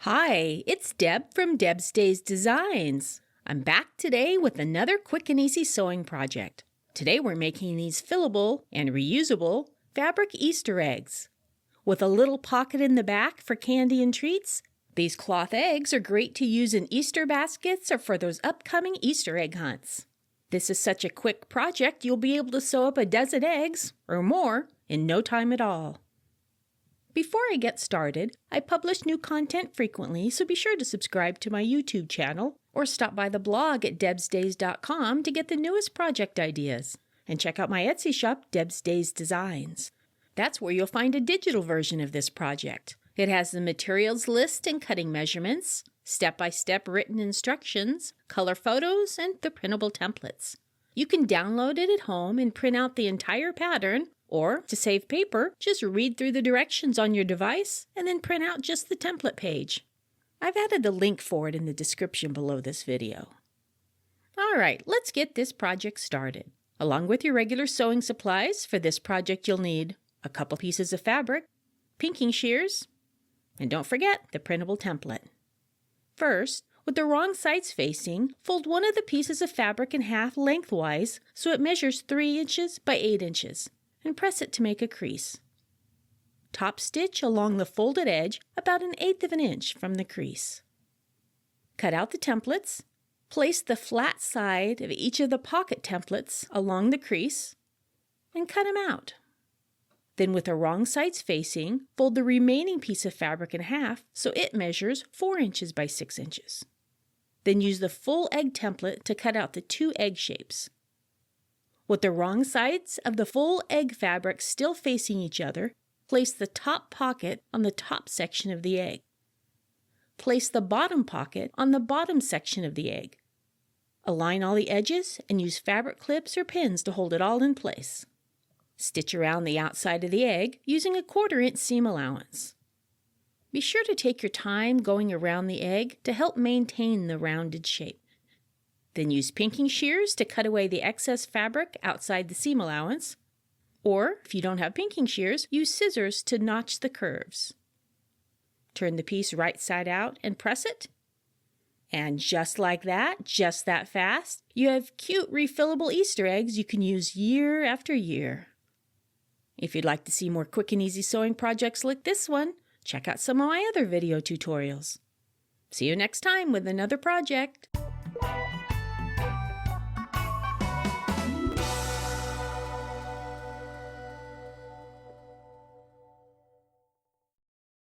Hi, it's Deb from Deb's Days Designs. I'm back today with another quick and easy sewing project. Today we're making these fillable and reusable fabric Easter eggs. With a little pocket in the back for candy and treats, these cloth eggs are great to use in Easter baskets or for those upcoming Easter egg hunts. This is such a quick project you'll be able to sew up a dozen eggs or more in no time at all. Before I get started, I publish new content frequently, so be sure to subscribe to my YouTube channel or stop by the blog at debsdays.com to get the newest project ideas. And check out my Etsy shop, Deb's Days Designs. That's where you'll find a digital version of this project. It has the materials list and cutting measurements, step-by-step written instructions, color photos, and the printable templates. You can download it at home and print out the entire pattern, or, to save paper, just read through the directions on your device and then print out just the template page. I've added a link for it in the description below this video. Alright, let's get this project started. Along with your regular sewing supplies, for this project you'll need a couple pieces of fabric, pinking shears, and don't forget the printable template. First, with the wrong sides facing, fold one of the pieces of fabric in half lengthwise so it measures 3 inches by 8 inches. And press it to make a crease. Top stitch along the folded edge about 1/8 of an inch from the crease. Cut out the templates. Place the flat side of each of the pocket templates along the crease and cut them out. Then with the wrong sides facing, fold the remaining piece of fabric in half so it measures 4 inches by 6 inches. Then use the full egg template to cut out the 2 egg shapes. With the wrong sides of the full egg fabric still facing each other, place the top pocket on the top section of the egg. Place the bottom pocket on the bottom section of the egg. Align all the edges and use fabric clips or pins to hold it all in place. Stitch around the outside of the egg using a 1/4 inch seam allowance. Be sure to take your time going around the egg to help maintain the rounded shape. Then use pinking shears to cut away the excess fabric outside the seam allowance. Or, if you don't have pinking shears, use scissors to notch the curves. Turn the piece right side out and press it. And just like that, just that fast, you have cute refillable Easter eggs you can use year after year. If you'd like to see more quick and easy sewing projects like this one, check out some of my other video tutorials. See you next time with another project.